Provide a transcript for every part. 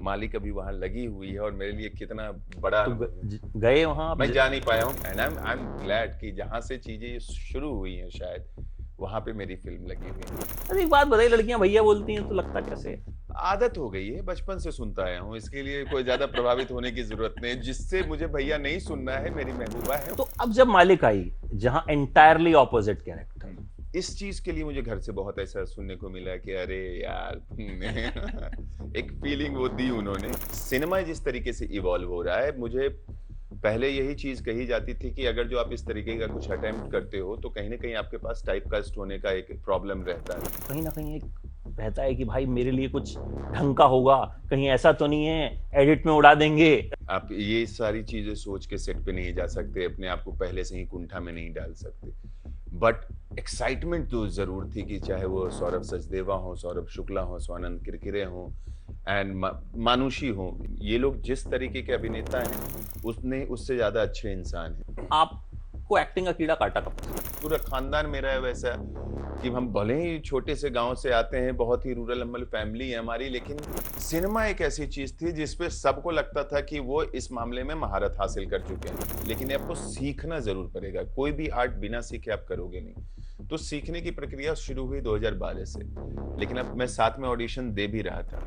मालिक अभी वहाँ लगी हुई है और मेरे लिए कितना बड़ा तो अनुभव है। गए वहाँ आप? मैं जा नहीं पाया हूँ एंड आई एम ग्लैड कि जहाँ से चीजें शुरू हुई हैं शायद वहाँ पे मेरी फिल्म लगी हुई है। अरे एक बात बताइए, लड़कियां भैया बोलती हैं तो लगता कैसे है? आदत हो गई है, बचपन से सुनता आया हूँ, इसके लिए कोई ज्यादा प्रभावित होने की जरूरत नहीं है। जिससे मुझे भैया नहीं सुनना है, मेरी महबूबा है। तो अब जब मालिक आई, जहां एंटायरली ऑपोजिट कैरेक्टर। इस चीज के लिए मुझे घर से बहुत ऐसा सुनने को मिला कि अरे यार एक फीलिंग वो दी उन्होंने। सिनेमा जिस तरीके से इवॉल्व हो रहा है, मुझे पहले यही चीज कही जाती थी कि अगर जो आप इस तरीके का कुछ अटेम्प्ट करते हो तो कहीं ना कहीं आपके पास टाइपकास्ट होने का एक प्रॉब्लम रहता है। कहीं ना कहीं एक रहता है कि भाई मेरे लिए कुछ ढंग का होगा, कहीं ऐसा तो नहीं है एडिट में उड़ा देंगे। आप ये सारी चीजें सोच के सेट पे नहीं जा सकते, अपने आप को पहले से ही कुंठा में नहीं डाल सकते। बट एक्साइटमेंट तो जरूर थी कि चाहे वो सौरभ सचदेवा हो, सौरभ शुक्ला हो, स्वानंद किरकिरे हो एंड मानुषी हो, ये लोग जिस तरीके के अभिनेता हैं उसने उससे ज्यादा अच्छे इंसान हैं। आपको एक्टिंग का कीड़ा काटा कब से? पूरा खानदान मेरा है वैसा कि हम भले ही छोटे से गांव से आते हैं, बहुत ही रूरल हम्बल फैमिली है हमारी, लेकिन सिनेमा एक ऐसी चीज थी जिसपे सबको लगता था कि वो इस मामले में महारत हासिल कर चुके हैं, लेकिन आपको सीखना जरूर पड़ेगा। कोई भी आर्ट बिना सीखे आप करोगे नहीं। तो सीखने की प्रक्रिया शुरू हुई 2012 से, लेकिन अब मैं साथ में ऑडिशन दे भी रहा था।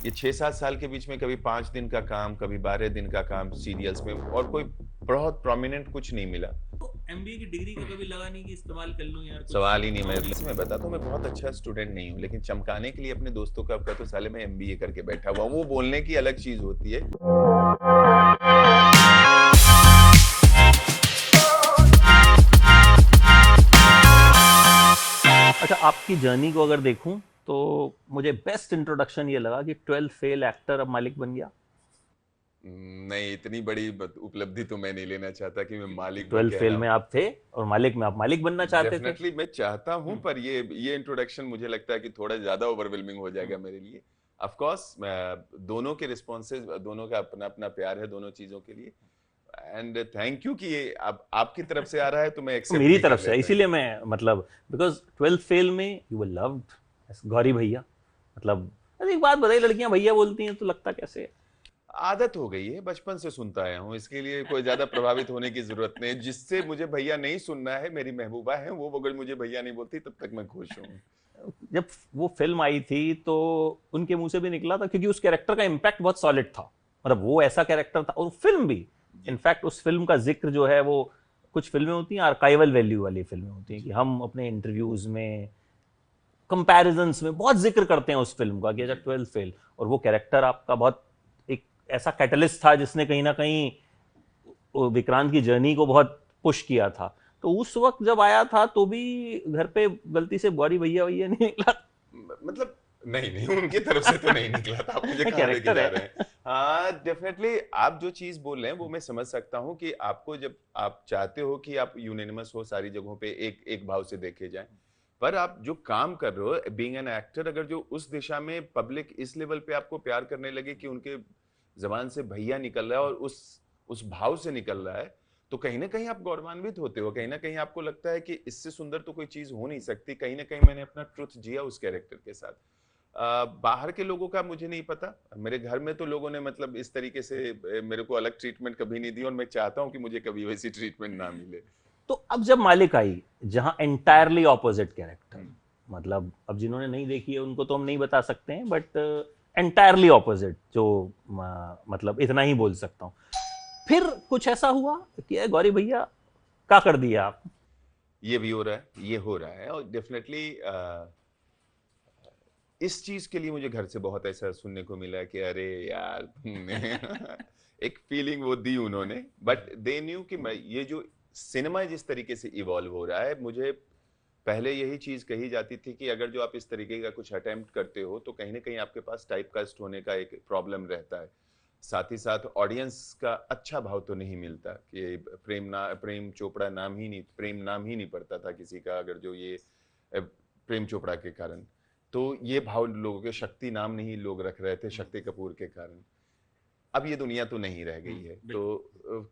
ये 6-7 साल के बीच में कभी 5 दिन का काम, कभी 12 दिन का काम सीरियल्स में, और कोई बहुत प्रोमिनेंट कुछ नहीं मिला। तो एमबीए की डिग्री का कभी लगा नहीं कि इस्तेमाल कर लूं यार कुछ? सवाल ही नहीं। मैं बताता हूँ, मैं बहुत अच्छा स्टूडेंट नहीं हूँ, लेकिन चमकाने के लिए अपने दोस्तों का तो साले मैं एमबीए करके बैठा हुआ हूँ, वो बोलने की अलग चीज होती है। अच्छा, आपकी जर्नी को अगर देखूं तो मुझे बेस्ट इंट्रोडक्शन ये लगा कि 12 फेल एक्टर अब मालिक बन गया। नहीं, इतनी बड़ी उपलब्धि तो मैं नहीं लेना चाहता कि मैं मालिक बन 12 के, है फेल ना। में आप थे और मालिक में आप मालिक बनना चाहते थे। डेफिनेटली मैं चाहता हूं, पर ये इंट्रोडक्शन मुझे लगता है कि थोड़ा ज्यादा ओवरवेलमिंग हो जाएगा मेरे लिए। ऑफ कोर्स दोनों के रिस्पॉन्सेज, दोनों का अपना अपना प्यार है दोनों चीजों के लिए। एंड थैंक यू कि ये आपकी तरफ से आ रहा है तो मैं तो एक्सेप्ट मेरी भी तरफ कर से, लेता हूँ। इसीलिए मैं मतलब बिकॉज 12 फेल में यू वर लव्ड गौरी भैया। मतलब अरे एक बात बताइए, लड़कियां भैया बोलती हैं तो लगता कैसे है? आदत हो गई है, बचपन से सुनता आया हूँ, इसके लिए कोई ज्यादा प्रभावित होने की जरूरत नहीं है। जिससे मुझे भैया नहीं सुनना है, मेरी महबूबा है वो, अगर मुझे भैया नहीं बोलती तब तक मैं खुश हूँ। जब वो फिल्म आई थी तो उनके मुंह से भी निकला था, क्योंकि उस कैरेक्टर का इम्पैक्ट बहुत सॉलिड था। मतलब वो ऐसा कैरेक्टर था, और फिल्म भी। जी। इनफैक्ट उस फिल्म का जिक्र जो है वो, कुछ फिल्में होती हैं आर्काइवल वैल्यू वाली फिल्में होती हैं कि हम अपने इंटरव्यूज में, कंपैरिजंस में बहुत जिक्र करते हैं उस फिल्म का कि अच्छा जी। 12 फेल। और वो कैरेक्टर आपका बहुत एक ऐसा कैटलिस्ट था जिसने कहीं ना कहीं विक्रांत की जर्नी को बहुत पुश किया था। तो उस वक्त जब आया था तो भी घर पे गलती से गौरी भैया भैया नहीं निकला। मतलब नहीं नहीं, उनकी तरफ से तो नहीं निकला था। आप मुझे कहाँ लेके कैरेक्टर जा है। रहे हैं? हाँ, डेफिनेटली आप जो चीज बोल रहे हैं वो मैं समझ सकता हूँ कि आपको, जब आप चाहते हो कि आप यूनानिमस हो सारी जगहों पे, एक एक भाव से देखे जाएं, पर आप जो काम कर रहे हो बीइंग एन एक्टर, अगर जो उस दिशा में पब्लिक इस लेवल पे आपको प्यार करने लगे कि उनके जबान से भैया निकल रहा है और उस भाव से निकल रहा है, तो कहीं ना कहीं आप गौरवान्वित होते हो। कहीं ना कहीं आपको लगता है कि इससे सुंदर तो कोई चीज हो नहीं सकती। कहीं ना कहीं मैंने अपना ट्रुथ जिया उस कैरेक्टर के साथ। बाहर के लोगों का मुझे नहीं पता। मेरे घर में तो लोगों ने मतलब इस तरीके से मेरे को अलग ट्रीटमेंट कभी नहीं दी, और मैं चाहता हूं कि मुझे कभी वैसी ट्रीटमेंट ना मिले। तो अब जब मालिक आई, जहां एंटायरली ऑपोजिट कैरेक्टर, हम्म। मतलब अब जिन्होंने नहीं देखी है उनको तो हम नहीं बता सकते हैं, बट एंटायरली ऑपोजिट जो मतलब इतना ही बोल सकता हूं। फिर कुछ ऐसा हुआ कि गौरी भैया क्या कर दिया आप? ये भी हो रहा है, ये हो रहा है, और डेफिनेटली इस चीज के लिए मुझे घर से बहुत ऐसा सुनने को मिला कि अरे यार एक फीलिंग वो दी उन्होंने। बट दे न्यू कि मैं ये जो सिनेमा जिस तरीके से इवॉल्व हो रहा है, मुझे पहले यही चीज कही जाती थी कि अगर जो आप इस तरीके का कुछ अटेम्प्ट करते हो तो कहीं ना कहीं आपके पास टाइपकास्ट होने का एक प्रॉब्लम रहता है। साथ ही साथ ऑडियंस का अच्छा भाव तो नहीं मिलता कि प्रेम चोपड़ा नाम ही नहीं, प्रेम नाम ही नहीं पड़ता था किसी का, अगर जो ये प्रेम चोपड़ा के कारण। तो ये भाव लोगों के, शक्ति नाम नहीं लोग रख रहे थे शक्ति कपूर के कारण। अब ये दुनिया तो नहीं रह गई है, तो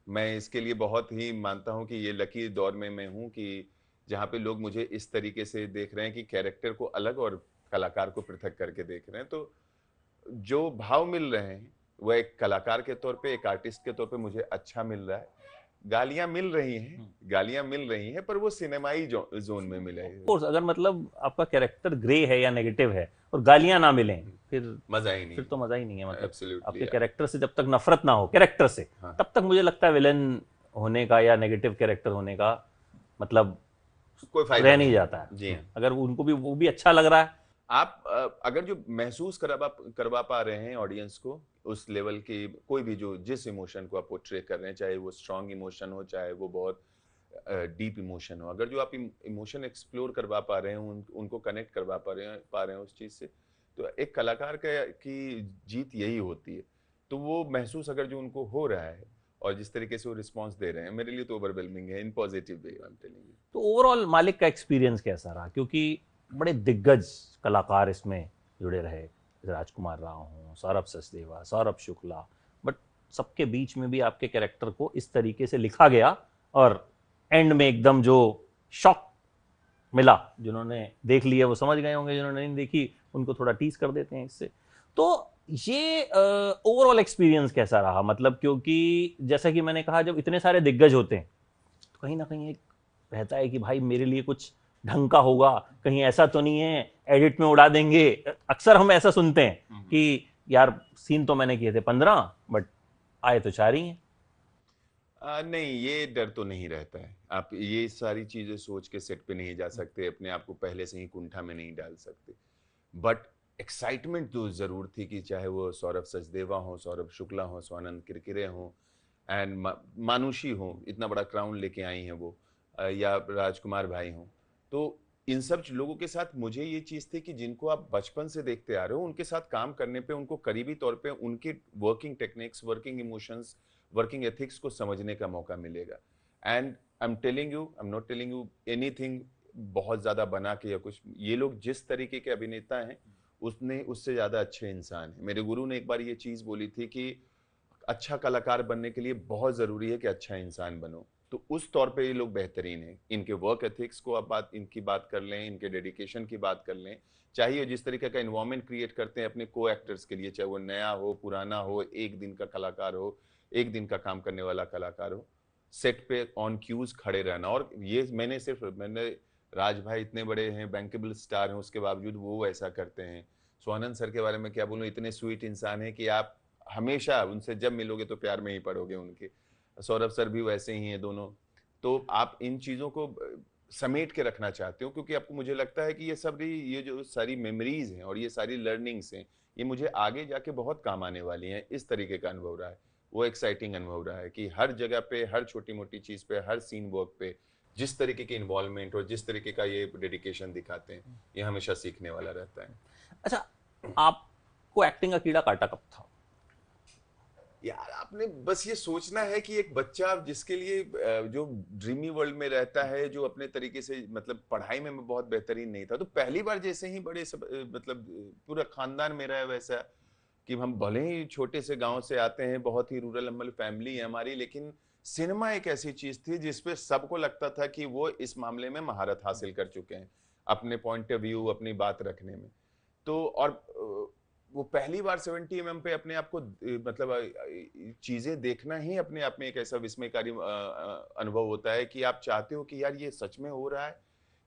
मैं इसके लिए बहुत ही मानता हूं कि ये लकी दौर में मैं हूं कि जहां पे लोग मुझे इस तरीके से देख रहे हैं कि कैरेक्टर को अलग और कलाकार को पृथक करके देख रहे हैं। तो जो भाव मिल रहे हैं वो एक कलाकार के तौर पे, एक आर्टिस्ट के तौर पे मुझे अच्छा मिल रहा है। गालियां मिल रही हैं, गालियां मिल रही हैं, पर वो सिनेमाई जोन में मिले। कोर्स अगर मतलब आपका कैरेक्टर ग्रे है या नेगेटिव है और गालियां ना मिलें, फिर मजा ही नहीं, फिर तो मजा ही नहीं है। मतलब एब्सोल्युटली आपके कैरेक्टर से जब तक नफरत ना हो कैरेक्टर से, हाँ। तब तक मुझे लगता है विलेन होने का या नेगेटिव कैरेक्टर होने का मतलब कोई फायदा रह नहीं जाता है। जी हाँ। अगर उनको भी वो भी अच्छा लग रहा है। आप अगर जो महसूस करवा पा रहे हैं ऑडियंस को उस लेवल की, कोई भी जो जिस इमोशन को आप पोर्ट्रे कर रहे हैं, चाहे वो स्ट्रांग इमोशन हो, चाहे वो बहुत डीप इमोशन हो, अगर जो आप इमोशन एक्सप्लोर करवा पा रहे हैं, उनको कनेक्ट करवा पा रहे हैं उस चीज से, तो एक कलाकार की जीत यही होती है। तो वो महसूस अगर जो उनको हो रहा है और जिस तरीके से वो रिस्पॉन्स दे रहे हैं, मेरे लिए तो ओवरवेलमिंग है in positive way, I am telling you. तो ओवरऑल मालिक का एक्सपीरियंस कैसा रहा? क्योंकि बड़े दिग्गज कलाकार इसमें जुड़े रहे, राजकुमार राव हों, सौरभ सचदेवा, सौरभ शुक्ला, बट सबके बीच में भी आपके कैरेक्टर को इस तरीके से लिखा गया और एंड में एकदम जो शॉक मिला, जिन्होंने देख लिया वो समझ गए होंगे, जिन्होंने नहीं देखी उनको थोड़ा टीज कर देते हैं इससे। तो ये ओवरऑल एक्सपीरियंस कैसा रहा? मतलब क्योंकि जैसा कि मैंने कहा, जब इतने सारे दिग्गज होते हैं तो कहीं ना कहीं एक रहता है कि भाई मेरे लिए कुछ ढंग का होगा, कहीं ऐसा तो नहीं है एडिट में उड़ा देंगे। अक्सर हम ऐसा सुनते हैं कि यार सीन तो मैंने किए थे 15 बट आए तो 4 ही हैं। नहीं, ये डर तो नहीं रहता है। आप ये सारी चीजें सोच के सेट पे नहीं जा सकते, अपने आप को पहले से ही कुंठा में नहीं डाल सकते। बट एक्साइटमेंट तो जरूर थी कि चाहे वो सौरभ सचदेवा हो, सौरभ शुक्ला हो, स्वानंद किरकिरे हो, एंड मानुषी हो, इतना बड़ा क्राउन लेके आई हैं वो, या राजकुमार भाई हो। तो इन सब लोगों के साथ मुझे ये चीज थी कि जिनको आप बचपन से देखते आ रहे हो, उनके साथ काम करने पे, उनको करीबी तौर पे उनके working techniques, working emotions, working ethics को समझने का मौका मिलेगा। And I am telling you, I am not telling you anything बहुत ज्यादा बना के या कुछ। ये लोग जिस तरीके के अभिनेता हैं, उसने उससे ज्यादा अच्छे इंसान हैं। मेरे गुरु ने एक बार ये चीज बोली थी कि अच्छा कलाकार बनने के लिए बहुत जरूरी है कि अच्छा इंसान बनो। तो उस तौर पे ये लोग बेहतरीन हैं। इनके वर्क एथिक्स को आप इनकी बात कर लें, इनके डेडिकेशन की बात कर लें, चाहिए जिस तरीके का इन्वायरमेंट क्रिएट करते हैं अपने को एक्टर्स के लिए, चाहे वो नया हो, पुराना हो, एक दिन का कलाकार हो, एक दिन का काम करने वाला कलाकार हो, सेट पे ऑन क्यूज खड़े रहना। और ये मैंने राज भाई इतने बड़े हैं, बैंकेबल स्टार हैं, उसके बावजूद वो ऐसा करते हैं। स्वानंद सर के बारे में क्या बोलूं, इतने स्वीट इंसान है कि आप हमेशा उनसे जब मिलोगे तो प्यार में ही पड़ोगे उनके। सौरभ सर भी वैसे ही हैं दोनों। तो आप इन चीजों को समेट के रखना चाहते हो, क्योंकि आपको, मुझे लगता है कि ये जो सारी मेमोरीज हैं और ये सारी लर्निंग्स हैं, ये मुझे आगे जाके बहुत काम आने वाली हैं। इस तरीके का अनुभव रहा है, वो एक्साइटिंग अनुभव रहा है कि हर जगह पे, हर छोटी मोटी चीज पे, हर सीन वर्क पे जिस तरीके की इन्वॉल्वमेंट और जिस तरीके का ये डेडिकेशन दिखाते हैं, ये हमेशा सीखने वाला रहता है। अच्छा, आपको एक्टिंग का कीड़ा काटा कब था? यार आपने बस ये सोचना है कि एक बच्चा जिसके लिए जो ड्रीमी वर्ल्ड में रहता है, जो अपने तरीके से, मतलब पढ़ाई में मैं बहुत बेहतरीन नहीं था, तो पहली बार जैसे ही बड़े सब मतलब पूरा खानदान मेरा है वैसा कि हम भले ही छोटे से गांव से आते हैं, बहुत ही रूरल हम्बल फैमिली है हमारी, लेकिन सिनेमा एक ऐसी चीज थी जिसपे सबको लगता था कि वो इस मामले में महारत हासिल कर चुके हैं, अपने पॉइंट ऑफ व्यू, अपनी बात रखने में। तो और वो पहली बार 70 mm पे अपने आप को मतलब चीजें देखना ही अपने आप में एक ऐसा विस्मयकारी अनुभव होता है कि आप चाहते हो कि यार ये सच में हो रहा है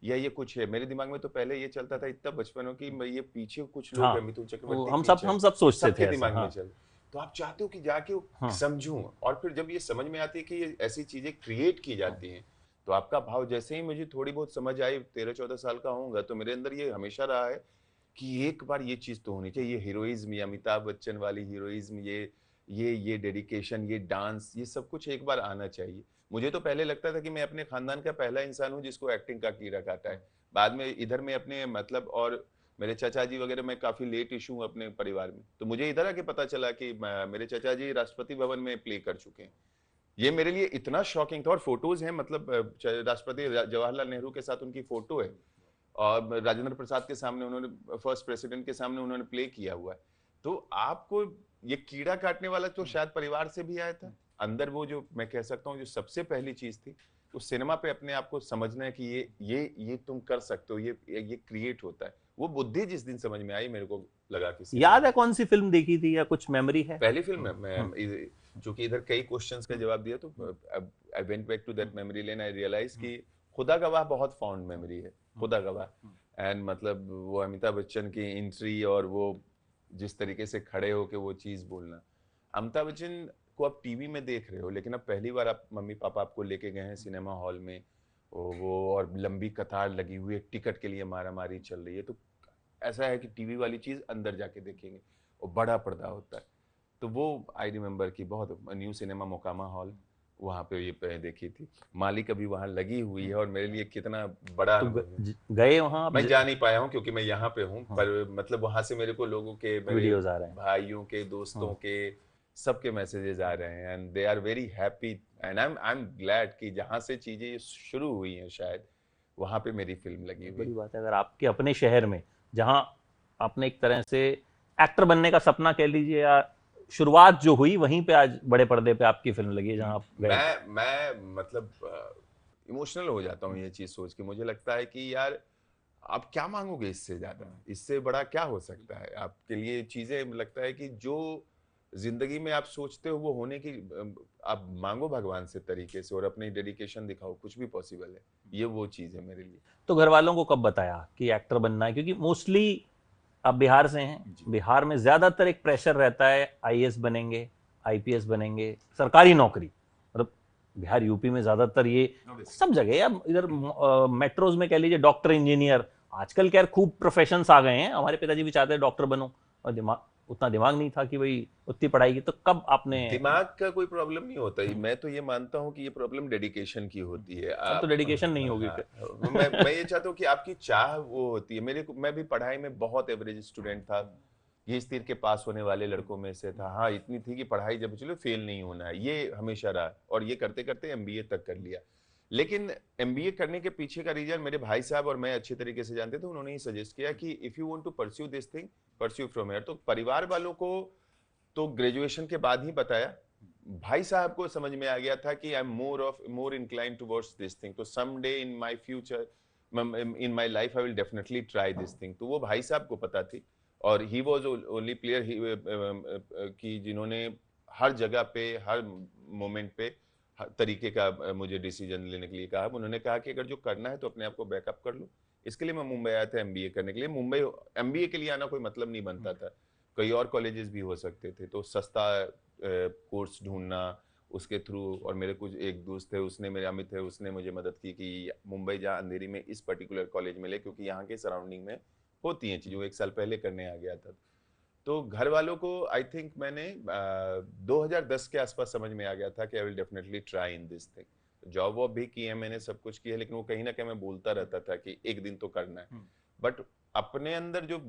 या ये कुछ है। मेरे दिमाग में तो पहले ये चलता था इतना बचपन हो कि ये पीछे कुछ लोग हैं, मिथुन चक्रवर्ती हम सब सोचते थे सबके ऐसा, दिमाग में हाँ। चल। तो आप चाहते हो कि जाके समझूं, और फिर जब ये समझ में आती है कि ये ऐसी चीजें क्रिएट की जाती हैं, तो आपका भाव, जैसे ही मुझे थोड़ी बहुत समझ आई, 13-14 साल का होऊंगा, तो मेरे अंदर ये हमेशा रहा है कि एक बार ये चीज तो होनी चाहिए, ये हीरोइज्म, ये अमिताभ बच्चन वाली हीरोइज्म, ये डेडिकेशन, ये डांस, ये सब कुछ एक बार आना चाहिए। मुझे तो पहले लगता था कि मैं अपने खानदान का पहला इंसान हूँ जिसको एक्टिंग का कीड़ा काटा है। बाद में इधर में अपने मतलब, और मेरे चाचा जी वगैरह, मैं काफी लेट इशू हूँ अपने परिवार में, तो मुझे इधर आके पता चला कि मेरे चाचा जी राष्ट्रपति भवन में प्ले कर चुके हैं। ये मेरे लिए इतना शॉकिंग था। और फोटोज हैं, मतलब राष्ट्रपति जवाहरलाल नेहरू के साथ उनकी फोटो है, और राजेंद्र प्रसाद के सामने उन्होंने, फर्स्ट प्रेसिडेंट के सामने उन्होंने प्ले किया हुआ है। तो आपको ये कीड़ा काटने वाला तो शायद परिवार से भी आया था अंदर। वो जो मैं कह सकता हूँ जो सबसे पहली चीज थी, तो सिनेमा पे अपने आप को समझना है कि ये तुम कर सकते हो, ये क्रिएट होता है, वो बुद्धि जिस दिन समझ में आई मेरे को लगा कि याद है कौन सी फिल्म देखी थी या कुछ मेमोरी है? पहली फिल्म है। मैं चूंकि इधर कई क्वेश्चंस का जवाब दिया तो I went back to that memory lane, I realize कि खुदा गवाह बहुत फॉन्ड मेमोरी है, खुदा गवाह। एंड मतलब वो अमिताभ बच्चन की एंट्री और वो जिस तरीके से खड़े होके वो चीज बोलना, अमिताभ बच्चन को आप टीवी में देख रहे हो लेकिन अब पहली बार आप मम्मी पापा आपको लेके गए हैं सिनेमा हॉल में, वो और लंबी कतार लगी हुई है, टिकट के लिए मारामारी चल रही है, तो ऐसा है कि टीवी वाली चीज अंदर जाके देखेंगे और बड़ा पर्दा होता है। तो वो आई रिमेम्बर कि बहुत न्यू सिनेमा मोकामा हॉल, वहाँ पे ये देखी थी। मालिक अभी वहाँ लगी हुई है और मेरे लिए कितना बड़ा तो गए वहाँ? मैं जा नहीं पाया हूँ क्योंकि मैं यहाँ पे हूँ, पर मतलब वहाँ से मेरे को लोगों के, मेरे वीडियोस आ रहे हैं, भाइयों के, दोस्तों के, सबके मैसेजेस आ रहे हैं and they are very happy and I am glad कि जहाँ से चीजें शुरू हुई हैं शायद वहाँ पे मेरी फिल्म लगी हुई। बड़ी बात है। अगर आपके अपने शहर में जहाँ आपने एक तरह से एक्टर बनने का सपना कह लीजिए या शुरुआत जो हुई, वहीं पे आज बड़े पर्दे पे आपकी फिल्म लगी है जहाँ आप गए। मैं मतलब इमोशनल हो जाता हूँ ये चीज सोच के। मुझे लगता है कि यार आप क्या मांगोगे इससे ज्यादा, इससे बड़ा क्या हो सकता है आपके लिए चीजें। लगता है कि जो जिंदगी में आप सोचते हो वो होने की आप मांगो भगवान से तरीके से और अपनी डेडिकेशन दिखाओ, कुछ भी पॉसिबल है। ये वो चीज है मेरे लिए। तो घर वालों को कब बताया कि एक्टर बनना है? क्योंकि मोस्टली आप बिहार से हैं, बिहार में ज्यादातर एक प्रेशर रहता है, आईएएस बनेंगे, आईपीएस बनेंगे, सरकारी नौकरी। मतलब बिहार यूपी में ज्यादातर ये सब जगह, या इधर मेट्रोज में कह लीजिए डॉक्टर, इंजीनियर। आजकल खैर खूब प्रोफेशंस आ गए हैं, हमारे पिताजी भी चाहते हैं डॉक्टर बनो, और उतना दिमाग नहीं था कि भाई उतनी पढ़ाई की। तो कब आपने? दिमाग का कोई प्रॉब्लम नहीं होता ही, मैं तो ये मानता हूँ कि ये प्रॉब्लम डेडिकेशन की होती है। अब तो डेडिकेशन नहीं होगी फिर। मैं ये चाहता हूँ कि आपकी चाह वो होती है। मैं भी पढ़ाई में बहुत एवरेज स्टूडेंट था, ये तीर के पास होने वाले लड़कों में से था। हाँ, इतनी थी कि पढ़ाई जब चलो फेल नहीं होना है, ये हमेशा रहा और ये करते करते एमबीए तक कर लिया। लेकिन एमबीए करने के पीछे का रीजन मेरे भाई साहब और मैं अच्छे तरीके से जानते थे। उन्होंने ही सजेस्ट किया कि if you want to pursue this thing, pursue from here. तो परिवार वालों को तो ग्रेजुएशन के बाद ही बताया। भाई साहब को समझ में आ गया था कि I am more incline towards this thing, तो someday in my future, in my life I will definitely try this thing. तो वो भाई साहब को पता थी और ही वाज ओनली प्लेयर कि जिन्होंने हर जगह पे, हर मोमेंट पे हर तरीके का मुझे डिसीजन लेने के लिए कहा। उन्होंने कहा कि अगर जो करना है तो अपने आप को बैकअप कर लो। इसके लिए मैं मुंबई आया था एमबीए करने के लिए। मुंबई एमबीए के लिए आना कोई मतलब नहीं बनता था, कई और कॉलेजेस भी हो सकते थे, तो सस्ता कोर्स ढूंढना उसके थ्रू। और मेरे कुछ एक दोस्त थे, उसने, मेरे अमित है, उसने मुझे मदद की कि मुंबई जहाँ अंधेरी में इस पर्टिकुलर कॉलेज में ले, क्योंकि यहाँ के सराउंडिंग में होती हैं चीज़ें। 1 साल पहले करने आ गया था। तो घर वालों को आई थिंक मैंने 2010 के आसपास समझ में आ गया था कि आई will definitely try in this thing. Job वॉब भी की है मैंने, सब कुछ किया है, लेकिन वो कहीं ना कहीं मैं बोलता रहता था कि एक दिन तो करना है। बट अपने अंदर जो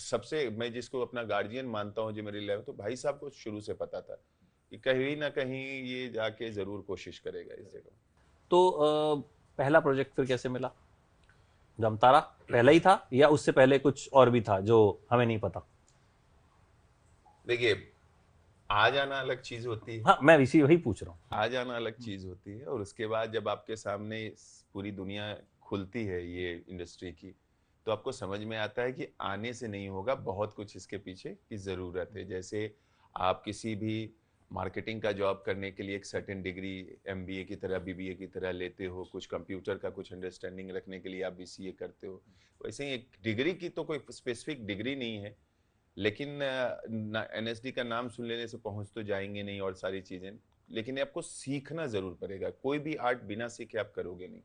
सबसे, मैं जिसको अपना गार्जियन मानता हूँ जो मेरे लिए, तो भाई साहब को शुरू से पता था कि कहीं ना कहीं ये जाके जरूर कोशिश करेगा इस जगह। तो पहला प्रोजेक्ट फिर कैसे मिला? जमतारा पहला ही था या उससे पहले कुछ और भी था जो हमें नहीं पता? देखिए, आ जाना अलग चीज होती है। हाँ, मैं इसी वही पूछ रहा हूँ। आ जाना अलग चीज होती है और उसके बाद जब आपके सामने पूरी दुनिया खुलती है ये इंडस्ट्री की, तो आपको समझ में आता है कि आने से नहीं होगा, बहुत कुछ इसके पीछे की जरूरत है। जैसे आप किसी भी मार्केटिंग का जॉब करने के लिए एक सर्टेन डिग्री एमबीए की तरह, बीबीए की तरह लेते हो, कुछ कंप्यूटर का कुछ अंडरस्टैंडिंग रखने के लिए आप बीसीए करते हो। वैसे ही एक डिग्री की तो कोई स्पेसिफिक डिग्री नहीं है, लेकिन एनएसडी का नाम सुन लेने से पहुंच तो जाएंगे नहीं और सारी चीजें, लेकिन आपको सीखना जरूर पड़ेगा। कोई भी आर्ट बिना सीखे आप करोगे नहीं।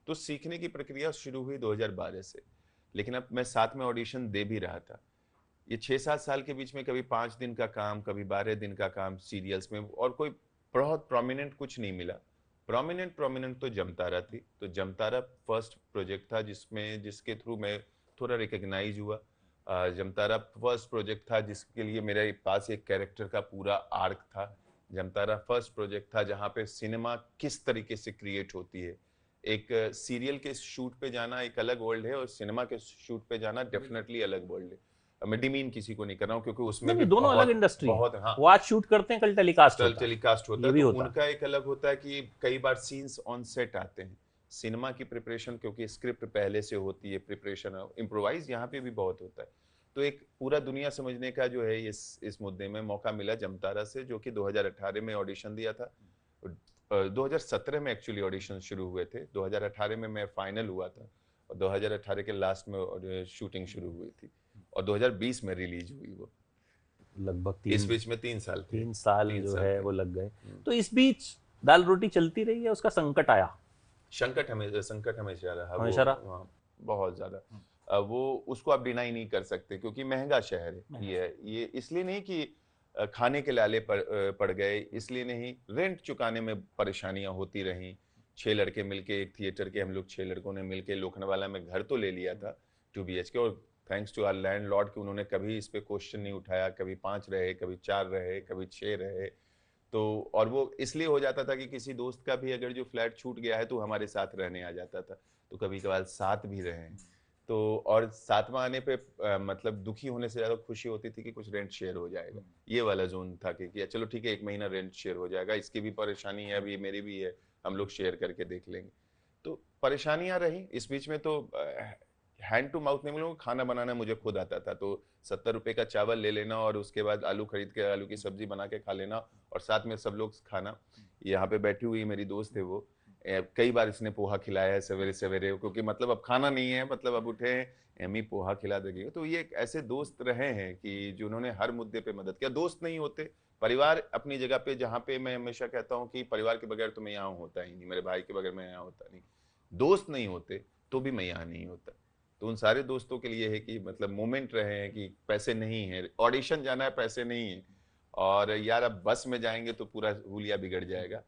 तो सीखने की प्रक्रिया शुरू हुई 2012 से, लेकिन अब मैं साथ में ऑडिशन दे भी रहा था। ये 6-7 साल के बीच में कभी 5 दिन का काम, कभी 12 दिन का काम सीरियल्स में, और कोई बहुत प्रोमिनेंट कुछ नहीं मिला। प्रोमिनेंट तो जमतारा थी। तो जमतारा फर्स्ट प्रोजेक्ट था जिसके थ्रू मैं थोड़ा रिकग्नाइज हुआ। जमतारा फर्स्ट प्रोजेक्ट था जिसके लिए मेरे पास एक कैरेक्टर का पूरा आर्क था। जमतारा फर्स्ट प्रोजेक्ट था जहाँ पे सिनेमा किस तरीके से क्रिएट होती है। एक सीरियल के शूट पे जाना एक अलग वर्ल्ड है और सिनेमा के शूट पे जाना डेफिनेटली अलग वर्ल्ड है। मैं डिमीन किसी को नहीं कर रहा हूँ क्योंकि उसमें भी दोनों अलग इंडस्ट्री बहुत, हाँ, वो आज शूट करते हैं, कल टेलीकास्ट होता है। टेलीकास्ट होता है, ये भी तो होता उनका एक अलग होता है कि कई बार सीन्स ऑन सेट आते हैं, सिनेमा की प्रिपरेशन, क्योंकि स्क्रिप्ट पहले से होती है, प्रिपरेशन इम्प्रोवाइज यहाँ पे भी बहुत होता है। तो एक पूरा दुनिया समझने का जो है इस मुद्दे में मौका मिला जमतारा से, जो कि 2018 में ऑडिशन दिया था। 2017 में एक्चुअली ऑडिशन शुरू हुए थे, 2018 में मैं फाइनल हुआ था और 2018 के लास्ट में शूटिंग शुरू हुई थी और 2020 में रिलीज हुई वो। लगभग इस बीच में 3 साल थे। 3 साल 3 जो साल है थे। वो लग गए। तो इस बीच दाल रोटी चलती रही है, उसका संकट आया? संकट हमेशा रहा हमेशा रहा। हाँ, बहुत ज्यादा। वो उसको आप डिनाई नहीं कर सकते, क्योंकि महंगा शहर है ये इसलिए नहीं कि खाने के लाले पड़ गए, इसलिए नहीं, रेंट चुकाने में परेशानियां होती रहीं। 6 लड़के मिलके, एक थिएटर के हम लोग 6 लड़कों ने मिलके लोखंडवाला में घर तो ले लिया था 2 BHK, और थैंक्स टू आवर लैंडलॉर्ड कि उन्होंने कभी इस पे क्वेश्चन नहीं उठाया। कभी 5 रहे, कभी 4 रहे, कभी 6 रहे। तो और वो इसलिए हो जाता था कि किसी दोस्त का भी अगर जो फ्लैट छूट गया है तो हमारे साथ रहने आ जाता था, तो कभी कभार साथ भी रहे। तो और सातवां आने पे मतलब दुखी होने से ज्यादा खुशी होती थी कि कुछ रेंट शेयर हो जाएगा। ये वाला जोन था कि चलो ठीक है, 1 महीना रेंट शेयर हो जाएगा, इसकी भी परेशानी है, अभी मेरी भी है, हम लोग शेयर करके देख लेंगे। तो परेशानियां रही इस बीच में। तो हैंड टू माउथ नहीं मिलूंगा, खाना बनाना मुझे खुद आता था। तो 70 रुपए का चावल ले लेना और उसके बाद आलू खरीद के आलू की सब्जी बना के खा लेना, और साथ में सब लोग खाना। यहाँ पे बैठी हुई मेरी दोस्त है, वो कई बार इसने पोहा खिलाया है सवेरे सवेरे, क्योंकि मतलब अब खाना नहीं है, मतलब अब उठे एमी पोहा खिला देगी। तो ये ऐसे दोस्त रहे हैं कि जिन्होंने हर मुद्दे पे मदद किया। दोस्त नहीं होते, परिवार अपनी जगह पे, जहाँ पे मैं हमेशा कहता हूँ कि परिवार के बगैर तो मैं यहाँ होता ही नहीं, मेरे भाई के बगैर मैं यहाँ होता नहीं। दोस्त नहीं होते तो भी मैं यहाँ नहीं होता। तो उन सारे दोस्तों के लिए है कि मतलब मोमेंट रहे हैं कि पैसे नहीं है, ऑडिशन जाना है, पैसे नहीं है, और यार अब बस में जाएंगे तो पूरा हुलिया बिगड़ जाएगा।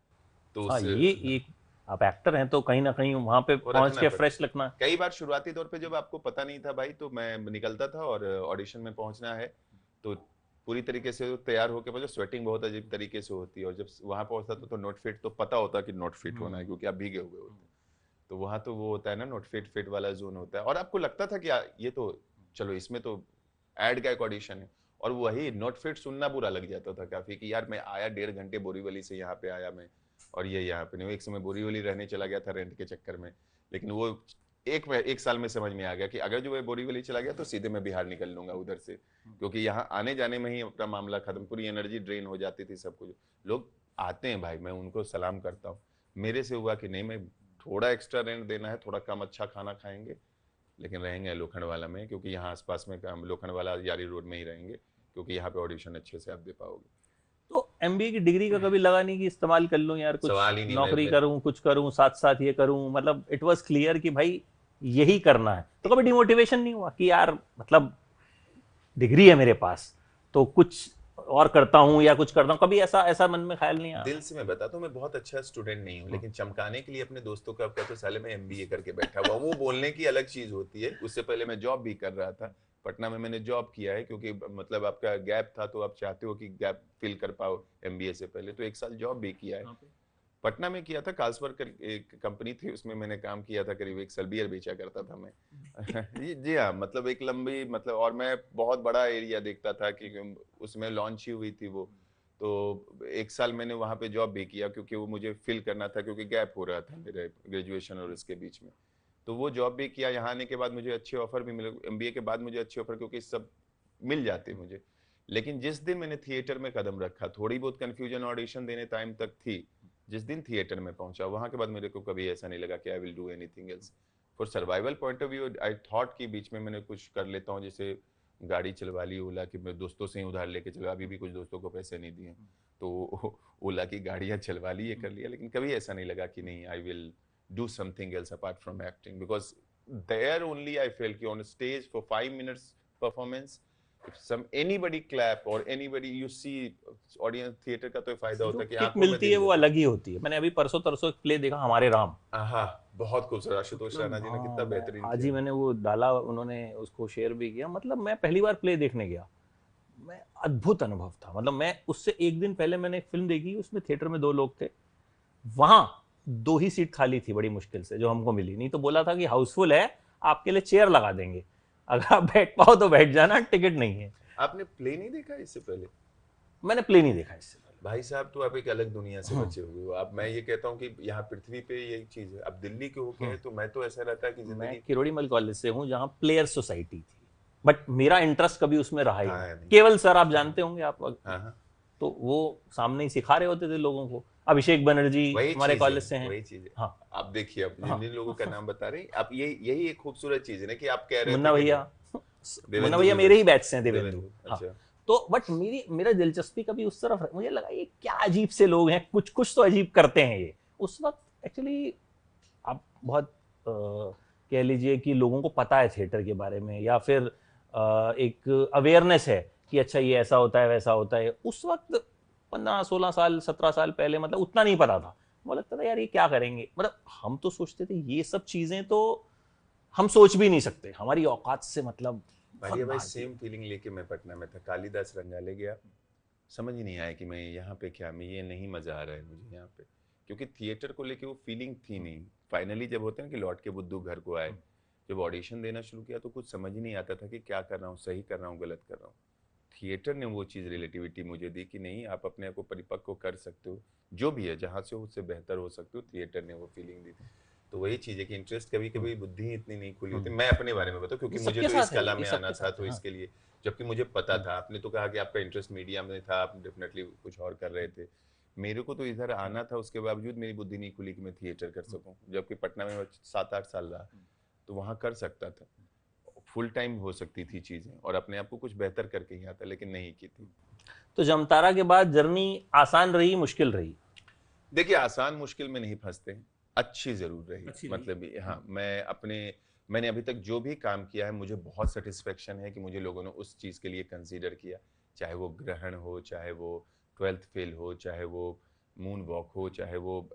तो हाँ, उस ये एक आप एक्टर हैं तो कहीं ना कहीं वहां पे वो पहुंच रखना के पड़ता। फ्रेश लगना। कई बार शुरुआती तौर पे जब आपको पता नहीं था भाई, तो मैं निकलता था और ऑडिशन में पहुंचना है तो पूरी तरीके से तैयार होकर पहुंचा। स्वेटिंग बहुत अजीब तरीके से होती है, और जब वहां पहुंचता था तो नॉट फिट, तो पता होता कि नॉट फिट होना है क्योंकि आप भीगे हुए होते हैं। तो वहां तो वो होता है ना, नॉट फिट फिट वाला जोन होता है, और आपको लगता था कि ये तो चलो इसमें तो एड का एक ऑडिशन है, और वही नॉट फिट सुनना बुरा लग जाता था काफी कि यार मैं आया 1.5 घंटे बोरीवली से यहाँ पे आया मैं, और ये यहाँ पे नहीं। एक समय बोरीवली रहने चला गया था रेंट के चक्कर में, लेकिन वो एक साल में समझ में आ गया कि अगर जो है बोरीवली चला गया तो सीधे मैं बिहार निकल लूंगा उधर से, क्योंकि यहाँ आने जाने में ही अपना मामला खत्म, पूरी एनर्जी ड्रेन हो जाती थी सब कुछ। लोग आते हैं भाई, मैं उनको सलाम करता हूँ। मेरे से हुआ कि नहीं, मैं थोड़ा एक्स्ट्रा रेंट देना है, थोड़ा कम अच्छा खाना खाएंगे, लेकिन रहेंगे लोखंडवाला में, क्योंकि यहाँ आसपास में हम लोखंडवाला यारी रोड में ही रहेंगे, क्योंकि यहाँ पे ऑडिशन अच्छे से आप दे पाओगे। तो एमबीए की डिग्री का कभी लगा नहीं कि इस्तेमाल कर लूं यार, कुछ सवाल ही नहीं। नौकरी करूं, कुछ करूं, साथ साथ ये करूं? मतलब इट वाज क्लियर कि भाई यही करना है। तो कभी डिमोटिवेशन नहीं हुआ कि यार मतलब डिग्री है मेरे पास तो कुछ और करता हूं या कुछ करता हूं? कभी ऐसा मन में ख्याल नहीं आया? दिल से मैं बताता हूँ, मैं बहुत अच्छा स्टूडेंट नहीं हूँ, लेकिन चमकाने के लिए अपने दोस्तों का कहते साले मैं एमबीए करके बैठा हुआ। वो बोलने की अलग चीज होती है। उससे पहले मैं जॉब भी कर रहा था, पटना में मैंने जॉब किया है, क्योंकि मतलब आपका गैप था तो आप चाहते हो कि गैप फिल कर पाओ एमबीए से पहले, तो 1 साल जॉब भी किया है। पटना में किया था, कार्लसबर्ग एक कंपनी थी, उसमें मैंने काम किया था, करीब 1 साल बियर बेचा करता था मैं। जी हाँ, मतलब एक लंबी मतलब, और मैं बहुत बड़ा एरिया देखता था कि उसमें लॉन्च ही हुई थी वो। तो 1 साल मैंने वहाँ पे जॉब भी किया, क्योंकि वो मुझे फिल करना था, क्योंकि गैप हो रहा था मेरे ग्रेजुएशन और इसके बीच में। तो वो जॉब भी किया। यहाँ आने के बाद मुझे अच्छे ऑफर भी मिले, एमबीए के बाद मुझे अच्छे ऑफर, क्योंकि सब मिल जाते मुझे। लेकिन जिस दिन मैंने थिएटर में कदम रखा, थोड़ी बहुत कंफ्यूजन ऑडिशन देने टाइम तक थी, जिस दिन थिएटर में पहुंचा वहां के बाद मेरे को कभी ऐसा नहीं लगा कि आई will do anything else. For survival point of view I thought कि बीच में मैंने कुछ कर लेता हूँ, जैसे गाड़ी चलवा ली ओला की, मैं दोस्तों से ही उधार लेके चलवा, अभी भी कुछ दोस्तों को पैसे नहीं दिए, तो ओला की गाड़ियां चलवा ली, ये कर लिया। लेकिन कभी ऐसा नहीं लगा कि नहीं, I will do something else apart from acting, because there only I feel कि on stage for 5 minutes performance, if anybody clap or anybody you see audience theatre का तो फायदा होता है कि किक मिलती है वो अलग ही होती है। मैंने अभी परसों तरसों एक प्ले देखा, हमारे राम। हाँ, बहुत खूबसूरत। आशुतोष राणा जी ने कितना बेहतरीन आज ही मैंने वो डाला, उन्होंने उसको शेयर भी किया। मतलब मैं पहली बार प्ले देखने गया, मैं अद्भुत अनुभव था। मतलब मैं उससे एक दिन पहले मैंने एक फिल्म देखी, उसमें थिएटर में 2 लोग थे, वहां 2 ही सीट खाली थी बड़ी मुश्किल से, जो हमको मिली। नहीं तो बोला था कि हाउसफुल है, आपके लिए चेयर लगा देंगे, अगर आप बैठ पाओ तो बैठ जाना, टिकट नहीं है। आपने प्ले नहीं देखा इससे पहले? मैंने प्ले नहीं देखा इससे पहले। भाई साहब तो आप एक अलग दुनिया से बचे हुए हो। अब मैं ये कहता हूँ कि यहाँ पृथ्वी पे यही चीज है। अब दिल्ली के होके है तो मैं तो ऐसा रहता है कि मैं जिंदगी किरोड़ीमल कॉलेज से हूँ जहाँ प्लेयर सोसाइटी थी, बट मेरा इंटरेस्ट कभी उसमें रहा ही था नहीं। नहीं। केवल सर आप जानते होंगे, आप हाँ हाँ, तो वो सामने ही सिखा रहे होते थे लोगों को। अभिषेक बनर्जी वही हमारे चीज है, कॉलेज से हैं। वही चीज है। हाँ आप देखिए, अब जिन हाँ, जिन लोगों का नाम बता रहे हैं, आप ये यही एक खूबसूरत चीज है ना कि आप कह रहे थे मुन्ना कि भैया, मुन्ना देवेंदु भैया भी मेरे ही बैच से हैं, देवेंदु। देवेंदु, हाँ, अच्छा। तो बट मेरा दिलचस्पी कभी उस तरफ, मुझे लगा ये क्या अजीब से लोग हैं, कुछ कुछ तो अजीब करते हैं ये। उस वक्त एक्चुअली आप बहुत कह लीजिए कि लोगों को पता है थिएटर के बारे में, या फिर एक अवेयरनेस है कि अच्छा ये ऐसा होता है वैसा होता है। उस वक्त 15 16 साल 17 साल पहले मतलब उतना नहीं पता था। मुझे लगता था यार ये क्या करेंगे, मतलब हम तो सोचते थे ये सब चीजें तो हम सोच भी नहीं सकते, हमारी औकात से मतलब बहुत मारिया भाई, बाहर की। सेम फीलिंग लेके मैं पटना में था, कालिदास रंगाले गया। समझ ही नहीं आया कि मैं यहाँ पे क्या, मैं ये नहीं मजा आ रहा है मुझे यहाँ पे, क्योंकि थिएटर को लेके वो फीलिंग थी नहीं। फाइनली जब होते हैं कि लौट के बुद्धू घर को आए, जब ऑडिशन देना शुरू किया तो कुछ समझ ही नहीं आता था कि क्या कर रहा हूँ, सही कर रहा हूँ, गलत कर रहा हूँ। थिएटर ने वो चीज़ रिलेटिविटी मुझे दी कि नहीं, आप अपने आप को परिपक्व कर सकते हो, जो भी है जहाँ से हो उससे बेहतर हो सकते हो। थिएटर ने वो फीलिंग दी। तो वही चीज़ है कि इंटरेस्ट, कभी कभी बुद्धि ही इतनी नहीं खुली होती। मैं अपने बारे में बताऊँ, ये क्योंकि मुझे सबके तो इस साथ है, कला ये में आना सबके था, साथ तो है। हाँ, इसके लिए, जबकि मुझे पता था, आपने तो कहा कि आपका इंटरेस्ट मीडिया में था, आप डेफिनेटली कुछ और कर रहे थे। मेरे को तो इधर आना था, उसके बावजूद मेरी बुद्धि नहीं खुली कि मैं थिएटर कर सकूं, जबकि पटना में मैं 7 8 साल रहा, तो वहां कर सकता था, फुल टाइम हो सकती थी चीजें, और अपने आप को कुछ बेहतर करके ही आता, लेकिन नहीं की थी। तो जमतारा के बाद जर्नी आसान रही, मुश्किल रही? देखिए, आसान मुश्किल में नहीं फंसते हैं, अच्छी जरूर रही। अच्छी रही। मतलब हाँ, मैंने अभी तक जो भी काम किया है, मुझे बहुत सेटिस्फेक्शन है कि मुझे लोगों ने उस चीज के लिए कंसीडर किया। चाहे वो ग्रहण हो, चाहे वो 12th फेल हो, चाहे वो मून वॉक हो, चाहे वो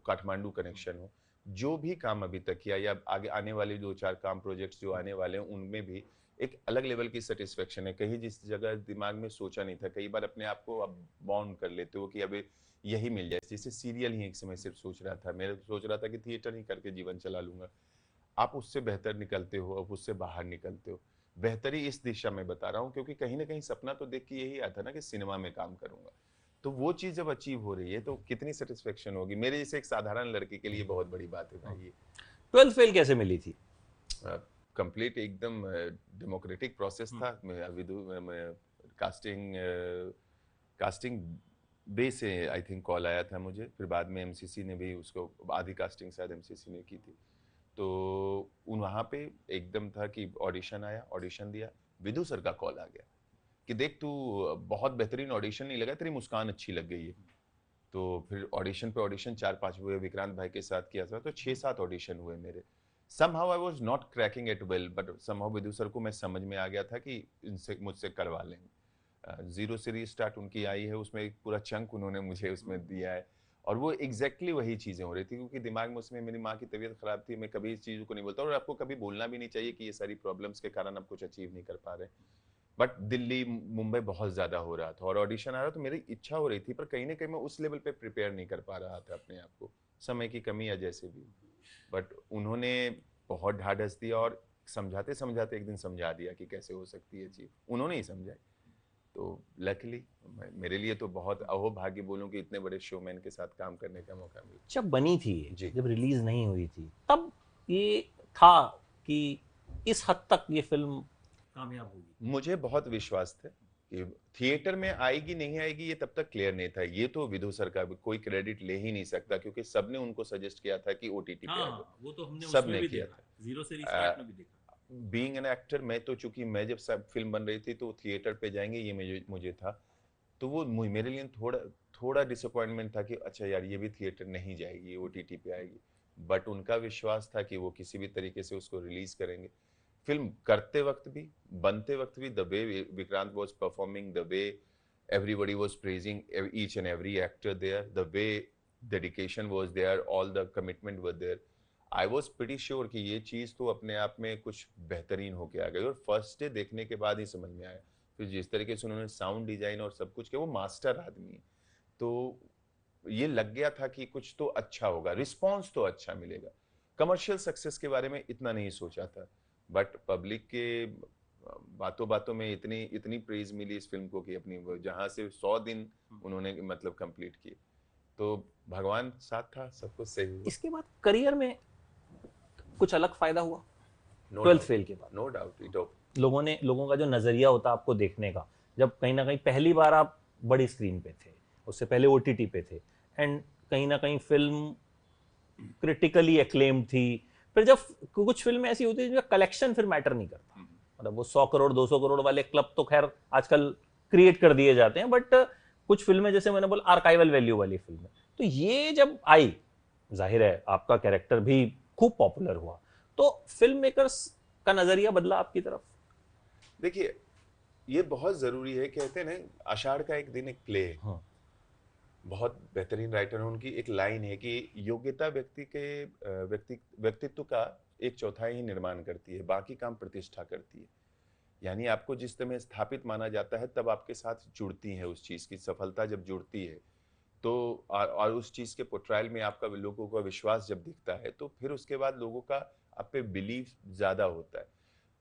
काठमांडू कनेक्शन हो, जो भी काम अभी तक किया या आगे आने वाले 2 4 काम प्रोजेक्ट्स जो आने वाले हैं, उनमें भी एक अलग लेवल की सेटिस्फेक्शन है। कहीं जिस जगह दिमाग में सोचा नहीं था, कई बार अपने आप को अब बाउंड कर लेते हो कि अभी यही मिल जाए। जैसे सीरियल ही एक समय सिर्फ सोच रहा था, मैं सोच रहा था कि थिएटर ही करके जीवन चला लूंगा। आप उससे बेहतर निकलते हो, अब उससे बाहर निकलते हो। बेहतरी इस दिशा में बता रहा हूँ, क्योंकि कहीं ना कहीं सपना तो देख के यही आता ना कि सिनेमा में काम करूंगा। तो वो चीज जब अचीव हो रही है तो कितनी सेटिस्फेक्शन होगी। मेरे जैसे एक साधारण लड़के के लिए बहुत बड़ी बात है भाई ये। 12th फेल कैसे मिली थी? कंप्लीट एकदम डेमोक्रेटिक प्रोसेस था। कास्टिंग कास्टिंग बे से आई थिंक कॉल आया था मुझे, फिर बाद में एमसीसी ने भी उसको, आधी कास्टिंग शायद एमसीसी ने की थी। तो उन वहाँ पे एकदम था कि ऑडिशन आया, ऑडिशन दिया, विधु सर का कॉल आ गया कि देख तू, बहुत बेहतरीन ऑडिशन नहीं लगा, तेरी मुस्कान अच्छी लग गई है। तो फिर ऑडिशन पे ऑडिशन 4 5 हुए, विक्रांत भाई के साथ किया था, तो 6 7 ऑडिशन हुए मेरे। somehow I was not cracking it well, but somehow Vidhu sir को मैं समझ में आ गया था कि इनसे मुझसे करवा लेंगे। जीरो से रीस्टार्ट उनकी आई है, उसमें एक पूरा चंक उन्होंने मुझे उसमें दिया है। और वो एग्जैक्टली वही चीजें हो रही थी, क्योंकि दिमाग में उसमें मेरी माँ की तबीयत खराब थी। मैं कभी इस चीज को नहीं बोलता, और आपको कभी बोलना भी नहीं चाहिए कि ये सारी प्रॉब्लम्स के कारण आप कुछ अचीव नहीं कर पा रहे। बट दिल्ली मुंबई बहुत ज्यादा हो रहा था और ऑडिशन आ रहा, तो मेरी इच्छा हो रही थी, पर कहीं ना कहीं मैं उस लेवल पे प्रिपेयर नहीं कर पा रहा था अपने आप को, समय की कमी या जैसे भी। बट उन्होंने बहुत ढाढ़स दिया, और समझाते समझाते एक दिन समझा दिया कि कैसे हो सकती है चीज, उन्होंने ही समझाई। तो लकीली मेरे लिए तो बहुत अहोभाग्य बोलूं कि इतने बड़े शोमैन के साथ काम करने का मौका मिला। जब बनी थी ये, जी। जब रिलीज नहीं हुई थी, तब ये था कि इस हद तक ये फिल्म कामयाब होगी? मुझे बहुत विश्वास था कि थिएटर में आएगी नहीं आएगी ये तब तक क्लियर नहीं था। ये तो विधु सर का भी कोई क्रेडिट ले ही नहीं सकता, क्योंकि सबने उनको सजेस्ट किया था कि ओटीटी पे आ जाओ, हाँ, वो तो हमने उसमें सबने भी किया देखा, था। जीरो से रिस्टार्ट में भी देखा। बीइंग एन एक्टर, मैं तो चूंकि मैं जब सब फिल्म बन रही थी तो थिएटर पे जाएंगे ये मुझे था, तो वो मेरे लिए थोड़ा थोड़ा डिसअपॉइंटमेंट था कि अच्छा यार ये भी थिएटर नहीं जाएगी, ये ओटीटी पे आएगी। बट उनका विश्वास था कि वो किसी भी तरीके से उसको रिलीज करेंगे। फिल्म करते वक्त भी, बनते वक्त भी, the way Vikrant was performing, the way everybody was praising each and every actor there, the way dedication was there, all the commitment were there. I was pretty sure कि ये चीज तो अपने आप में कुछ बेहतरीन होके आ गई, और फर्स्ट डे देखने के बाद ही समझ में आया। फिर जिस तरीके से उन्होंने साउंड डिजाइन और सब कुछ किया, वो मास्टर आदमी है। तो ये लग गया था कि कुछ तो अच्छा होगा, रिस्पॉन्स तो अच्छा मिलेगा। कमर्शियल सक्सेस के बारे में इतना नहीं सोचा था, बट पब्लिक के बातों बातों में इतनी इतनी प्रेज मिली इस फिल्म को कि अपनी जहां से 100 दिन उन्होंने मतलब कंप्लीट किए, तो भगवान साथ था, सब कुछ सही हुआ। इसके बाद करियर में कुछ अलग फायदा हुआ नो 12th डाउट, फेल के बाद? No doubt it. लोगों का जो नजरिया होता आपको देखने का, जब कहीं ना कहीं पहली बार आप बड़ी स्क्रीन पे थे, उससे पहले ओटीटी पे थे, एंड कहीं ना कहीं फिल्म क्रिटिकली एक्लेम्ड थी, फिर जब कुछ फिल्में ऐसी होती है जिनका कलेक्शन फिर मैटर नहीं करता, मतलब वो 100 करोड़ 200 करोड़ वाले क्लब तो खैर आजकल क्रिएट कर दिए जाते हैं, बट कुछ फिल्में जैसे मैंने बोला आर्काइवल वैल्यू वाली फिल्में, तो ये जब आई, जाहिर है आपका कैरेक्टर भी खूब पॉपुलर हुआ, तो फिल्म मेकर्स का नजरिया बदला आपकी तरफ? देखिए, ये बहुत जरूरी है, कहते हैं ना आषाढ़ का एक दिन एक प्ले है, हाँ। बहुत बेहतरीन राइटर है, उनकी एक लाइन है कि योग्यता व्यक्ति के व्यक्तित्व का एक चौथाई ही निर्माण करती है, बाकी काम प्रतिष्ठा करती है। यानी आपको जिस समय स्थापित माना जाता है तब आपके साथ जुड़ती है उस चीज की सफलता, जब जुड़ती है तो और उस चीज के पोर्ट्रायल में आपका लोगों का विश्वास जब दिखता है तो फिर उसके बाद लोगों का आप पे बिलीव ज्यादा होता है।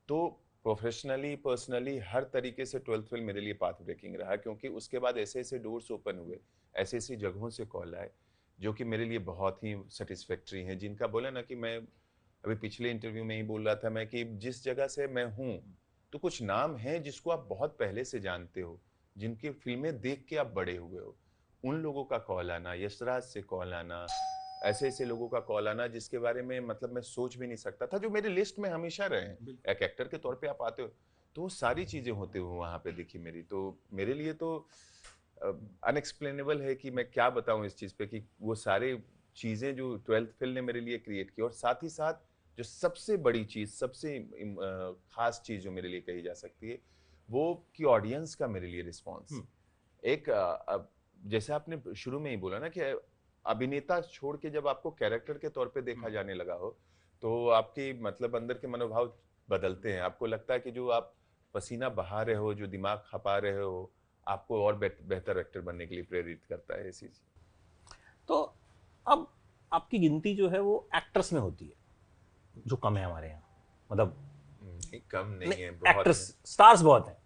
तो प्रोफेशनली पर्सनली हर तरीके से 12th फेल मेरे लिए पाथ ब्रेकिंग रहा, क्योंकि उसके बाद ऐसे ऐसे डोर्स ओपन हुए, ऐसी ऐसी जगहों से कॉल आए जो कि मेरे लिए बहुत ही सेटिस्फैक्ट्री हैं, जिनका बोला ना कि मैं अभी पिछले इंटरव्यू में ही बोल रहा था मैं कि जिस जगह से मैं हूँ तो कुछ नाम हैं जिसको आप बहुत पहले से जानते हो, जिनकी फिल्में देख के आप बड़े हुए हो, उन लोगों का कॉल आना, यशराज से कॉल आना, ऐसे ऐसे लोगों का कॉल आना जिसके बारे में मतलब मैं सोच भी नहीं सकता था, जो मेरे लिस्ट में हमेशा रहे हैं, एक एक्टर के तौर पे आप आते हो, तो वो सारी चीजें होते हुए वहां पे दिखी मेरी, तो मेरे लिए तो अनएक्सप्लेनेबल है कि मैं क्या बताऊं इस चीज पे कि वो सारे चीजें जो 12th फेल ने मेरे लिए क्रिएट की, और साथ ही साथ जो सबसे बड़ी चीज, सबसे खास चीज जो मेरे लिए कही जा सकती है वो कि ऑडियंस का मेरे लिए रिस्पॉन्स। एक जैसे आपने शुरू में ही बोला ना कि अभिनेता छोड़ के जब आपको कैरेक्टर के तौर पे देखा जाने लगा हो तो आपकी मतलब अंदर के मनोभाव बदलते हैं, आपको लगता है कि जो आप पसीना बहा रहे हो, जो दिमाग खपा रहे हो, आपको और बेहतर एक्टर बनने के लिए प्रेरित करता है ऐसी चीज। तो अब आपकी गिनती जो है वो एक्ट्रेस में होती है, जो कम है हमारे यहाँ, मतलब नहीं, कम नहीं नहीं, है, बहुत एक्ट्रेस है। स्टार्स बहुत हैं,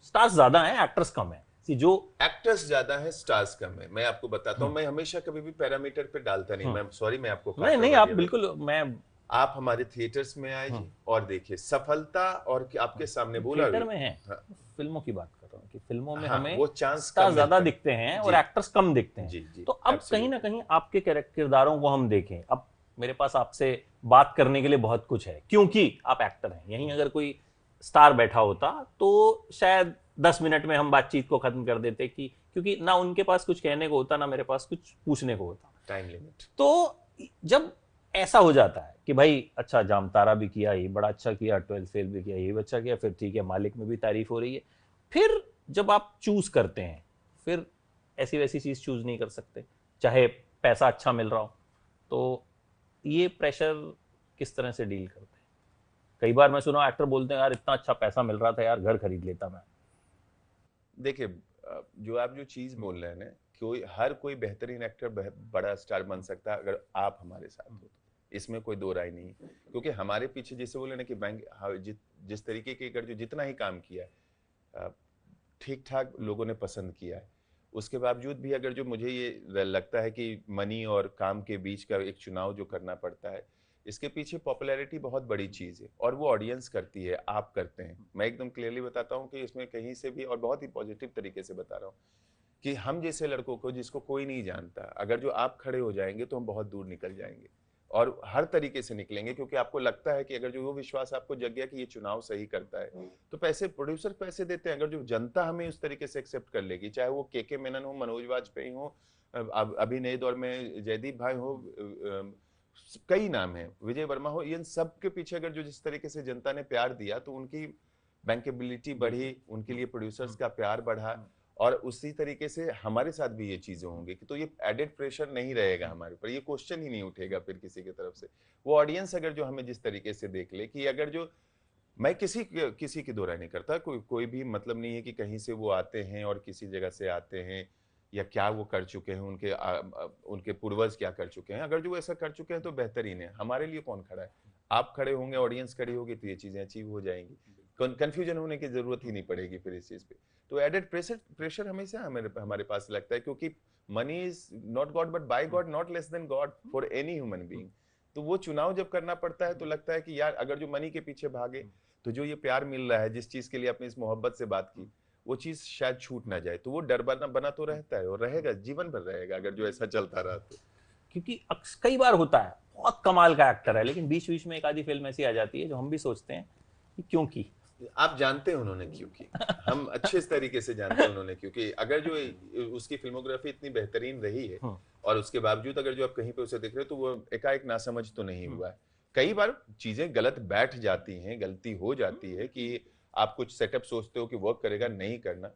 स्टार्स ज्यादा हैं, एक्ट्रेस कम है कि जो। एक्टर्स ज्यादा है, स्टार्स कम है, मैं आपको बताता हूँ, मैं हमेशा कभी भी पैरामीटर पे डालता नहीं, मैं सॉरी मैं आपको नहीं काट रहा नहीं, हूँ आप अजय भाई। बिल्कुल, मैं आप हमारे थिएटर्स में आए जी और देखिए सफलता, और आपके सामने बोला थिएटर भी। में है, हाँ, फिल्मों की बात कर रहा हूँ कि फिल्मों में हाँ, हमें वो चांस कम स्टार ज्यादा मिलता है। दिखते हैं और जी एक्टर्स कम दिखते हैं। जी जी, तो अब कहीं ना एब्सोल्युटली। कहीं आपके किरदारों को हम देखें, अब मेरे पास आपसे बात करने के लिए बहुत कुछ है, क्योंकि आप एक्टर हैं। यहीं अगर कोई स्टार बैठा होता तो शायद 10 मिनट में हम बातचीत को खत्म कर देते, कि क्योंकि ना उनके पास कुछ कहने को होता, ना मेरे पास कुछ पूछने को होता। Time limit. तो जब ऐसा हो जाता है कि भाई अच्छा जामतारा भी किया, ये बड़ा अच्छा किया, 12th फेल भी किया, ये भी अच्छा किया, फिर ठीक है मालिक में भी तारीफ हो रही है, फिर जब आप चूज करते हैं, फिर ऐसी वैसी चीज चूज नहीं कर सकते, चाहे पैसा अच्छा मिल रहा हो, तो ये प्रेशर किस तरह से डील करते हैं? कई बार मैं सुना एक्टर बोलते हैं यार इतना अच्छा पैसा मिल रहा था यार, घर खरीद लेता मैं। देखिए, जो आप जो चीज बोल रहे हैं ना, हर कोई बेहतरीन एक्टर बड़ा स्टार बन सकता है अगर आप हमारे साथ हो तो, इसमें कोई दो राय नहीं है। क्योंकि हमारे पीछे जैसे बोले ना कि बैंक जिस तरीके के अगर जो जितना ही काम किया है ठीक ठाक लोगों ने पसंद किया है, उसके बावजूद भी अगर जो मुझे ये लगता है कि मनी और काम के बीच का एक चुनाव जो करना पड़ता है, इसके पीछे पॉपुलैरिटी बहुत बड़ी चीज़ है और वो ऑडियंस करती है, आप करते हैं। मैं एकदम क्लियरली बताता हूँ कि इसमें कहीं से भी, और बहुत ही पॉजिटिव तरीके से बता रहा हूँ, कि हम जैसे लड़कों को जिसको कोई नहीं जानता, अगर जो आप खड़े हो जाएंगे तो हम बहुत दूर निकल जाएंगे और हर तरीके से निकलेंगे, क्योंकि आपको लगता है कि अगर जो वो विश्वास आपको जग गया कि ये चुनाव सही करता है, तो पैसे प्रोड्यूसर पैसे देते हैं। अगर जो जनता हमें उस तरीके से एक्सेप्ट कर लेगी, चाहे वो के मेनन हो, मनोज वाजपेयी हो, अभी नए दौर में जयदीप भाई हो, कई नाम है, विजय वर्मा हो, इन सब के पीछे अगर जो जिस तरीके से जनता ने प्यार दिया तो उनकी बैंकेबिलिटी बढ़ी, उनके लिए प्रोड्यूसर्स का प्यार बढ़ा, और उसी तरीके से हमारे साथ भी ये चीजें होंगी कि तो ये एडेड प्रेशर नहीं रहेगा हमारे ऊपर, ये क्वेश्चन ही नहीं उठेगा फिर किसी की तरफ से। वो ऑडियंस अगर जो हमें जिस तरीके से देख ले कि अगर जो, मैं किसी की दो राय नहीं करता, कोई भी मतलब नहीं है कि कहीं से वो आते हैं और किसी जगह से आते हैं या क्या वो कर चुके हैं, उनके पूर्वज क्या कर चुके हैं। अगर जो ऐसा कर चुके हैं तो बेहतरीन है, हमारे लिए कौन खड़ा है, आप खड़े होंगे, ऑडियंस खड़ी होगी, तो ये चीजें अचीव हो जाएंगी। कंफ्यूजन होने की जरूरत ही नहीं पड़ेगी फिर इस चीज पे। तो एडेड प्रेशर हमेशा हमारे पास लगता है, क्योंकि money is not God but by God, not less than God for any human being. तो वो चुनाव जब करना पड़ता है तो लगता है कि यार अगर जो मनी के पीछे भागे तो जो ये प्यार मिल रहा है, जिस चीज के लिए आपने इस मोहब्बत से बात की, वो चीज शायद छूट ना जाए। तो वो डर बना तो रहता है और रहेगा, जीवन भर रहेगा अगर जो ऐसा चलता रहा तो। क्योंकि कई बार होता है, बहुत कमाल का एक्टर है लेकिन बीच बीच में एक आधी फिल्म ऐसी आ जाती है जो हम भी सोचते हैं कि क्यों की। आप जानते हैं उन्होंने क्यों की, हम अच्छे तरीके से जानते हैं उन्होंने, क्योंकि अगर जो उसकी फिल्मोग्राफी इतनी बेहतरीन रही है और उसके बावजूद अगर जो आप कहीं पे उसे देख रहे हो तो वो एकाएक नासमझ तो नहीं हुआ है। कई बार चीजें गलत बैठ जाती हैं, गलती हो जाती है कि आप कुछ सेटअप सोचते हो कि वर्क करेगा, नहीं करना,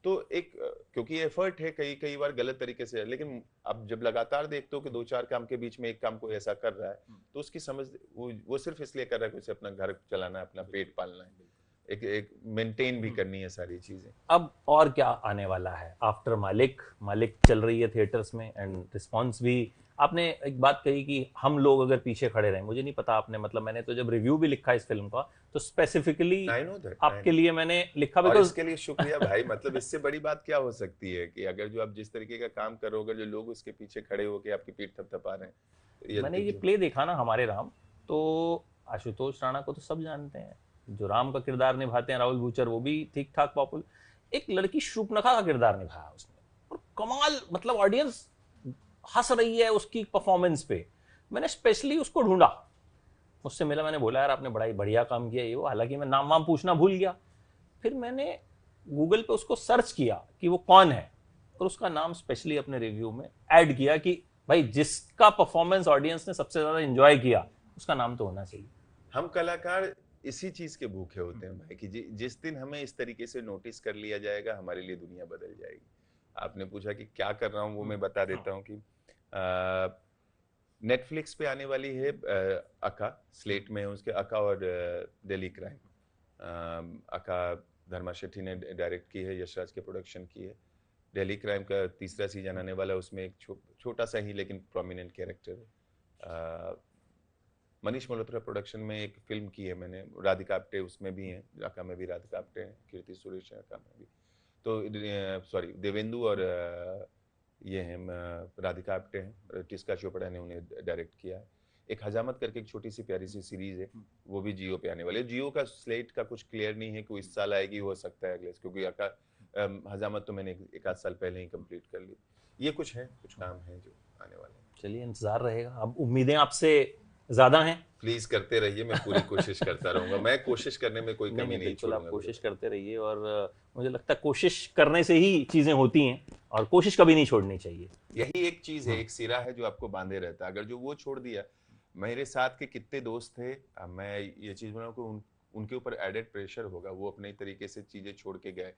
तो एक क्योंकि एफर्ट है कई बार गलत तरीके से, लेकिन आप जब लगातार देखते हो कि 2-4 काम के बीच में एक काम कोई ऐसा कर रहा है तो उसकी समझ वो सिर्फ इसलिए कर रहा है कि उसे अपना घर चलाना है, अपना पेट पालना है, एक मेंटेन भी करनी है सारी चीजें। अब और क्या आने वाला है आफ्टर मालिक चल रही है थिएटर्स में एंड रिस्पांस भी। आपने एक बात कही कि हम लोग अगर पीछे खड़े रहे, मुझे नहीं पता आपने, मतलब मैंने तो जब रिव्यू भी लिखा इस फिल्म का तो स्पेसिफिकली आपके लिए मैंने लिखा, और इसके लिए शुक्रिया भाई। मतलब इससे बड़ी बात क्या हो सकती है कि अगर जो आप जिस तरीके का काम करोगे, जो लोग उसके पीछे खड़े होकर आपकी पीठ थपथपा रहे हैं। मैंने ये प्ले देखा ना हमारे राम, तो आशुतोष राणा को तो सब जानते हैं, जो राम का किरदार निभाते हैं राहुल भूचर, वो भी ठीक ठाक पॉपुलर। एक लड़की शूर्पणखा का किरदार निभाया उसने और कमाल, मतलब ऑडियंस हंस रही है उसकी परफॉर्मेंस पे। मैंने स्पेशली उसको ढूंढा, उससे मिला, मैंने बोला यार आपने बड़ा ही बढ़िया काम किया ये वो, हालांकि मैं नाम वाम पूछना भूल गया। फिर मैंने गूगल पे उसको सर्च किया कि वो कौन है और उसका नाम स्पेशली अपने रिव्यू में ऐड किया कि भाई जिसका परफॉर्मेंस ऑडियंस ने सबसे ज्यादा एंजॉय किया उसका नाम तो होना चाहिए। हम कलाकार इसी चीज के भूखे होते हैं भाई कि जिस दिन हमें इस तरीके से नोटिस कर लिया जाएगा हमारे लिए दुनिया बदल जाएगी। आपने पूछा कि क्या कर रहा हूँ, वो मैं बता देता हूँ कि नेटफ्लिक्स पे आने वाली है अका, स्लेट में है उसके अका और दिल्ली क्राइम। अका धर्मा शेट्टी ने डायरेक्ट की है, यशराज के प्रोडक्शन की है। दिल्ली क्राइम का 3रा सीजन आने वाला है, उसमें एक छोटा सा ही लेकिन प्रोमिनेंट कैरेक्टर है। मनीष मल्होत्रा प्रोडक्शन में एक फिल्म की है मैंने, राधिका आप्टे उसमें भी हैं, अका में भी राधिका आप्टे हैं, कीर्ति सुरेश है अका में भी, तो सॉरी देवेंदु और ये हैं राधिका आप्टे हैं, टिस्का चोपड़ा ने उन्हें डायरेक्ट किया है। एक हजामत करके एक छोटी सी प्यारी सी सीरीज है, वो भी जियो पे आने वाली है। जियो का स्लेट का कुछ क्लियर नहीं है कि इस साल आएगी, हो सकता है अगले, क्योंकि अका हजामत तो मैंने 1 आध साल पहले ही कंप्लीट कर ली। ये कुछ काम है जो आने वाले हैं। चलिए इंतजार रहेगा, अब उम्मीदें आपसे ज्यादा हैं। प्लीज करते रहिए, मैं पूरी कोशिश करता रहूंगा। मैं कोशिश करने में कोई कमी नहीं छोड़ूंगा। आप कोशिश करते रहिए और मुझे लगता है कोशिश करने से ही चीजें होती हैं और कोशिश कभी नहीं छोड़नी चाहिए। यही एक चीज है, एक सिरा है जो आपको बांधे रहता है। अगर जो वो छोड़ दिया, मेरे साथ के कितने दोस्त थे, मैं ये चीज बनाऊं कि उनके ऊपर एडेड प्रेशर होगा, वो अपने तरीके से चीजें छोड़ के गए,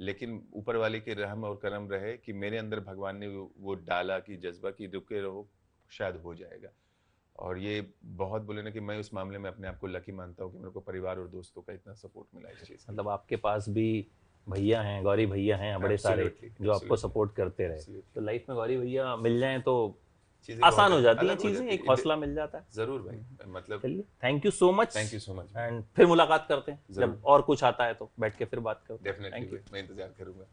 लेकिन ऊपर वाले के रहम और करम रहे कि मेरे अंदर भगवान ने वो डाला कि जज्बा की रुके रहो, शायद हो जाएगा। और ये बहुत बोले ना कि मैं उस मामले में अपने आप को लकी मानता हूँ कि मेरे को परिवार और दोस्तों का इतना सपोर्ट मिला इस चीज। मतलब आपके पास भी भैया हैं, गौरी भैया हैं बड़े सारे, जो आपको सपोर्ट करते रहे। तो लाइफ में गौरी भैया मिल जाएं तो आसान हो जाती है चीजें, एक हौसला मिल जाता है। जरूर भाई, मतलब चलिए thank you so much. Thank you so much and फिर मुलाकात करते हैं, जब और कुछ आता है तो बैठ के फिर बात करते हैं। डेफिनेटली मैं इंतजार करूंगा।